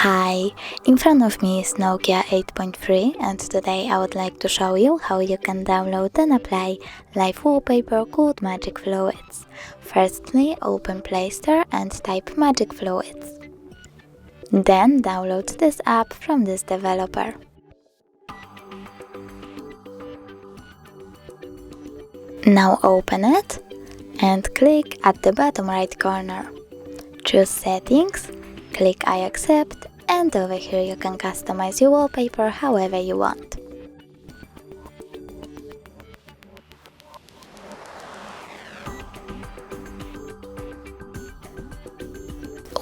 Hi, in front of me is Nokia 8.3 and today I would like to show you how you can download and apply live wallpaper called Magic Fluids. Firstly, open Play Store and type Magic Fluids. Then download this app from this developer. Now open it and click at the bottom right corner. Choose Settings, click I accept, and over here you can customize your wallpaper however you want.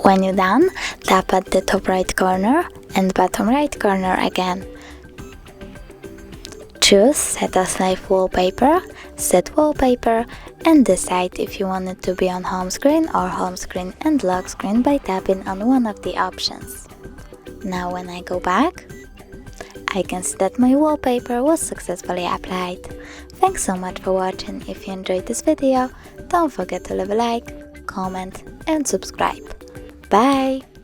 When you're done, tap at the top right corner and bottom right corner again. Choose Set as Live Wallpaper, Set Wallpaper, and decide if you want it to be on home screen or home screen and lock screen by tapping on one of the options. Now when I go back, I can see that my wallpaper was successfully applied. Thanks so much for watching. If you enjoyed this video, don't forget to leave a like, comment and subscribe. Bye!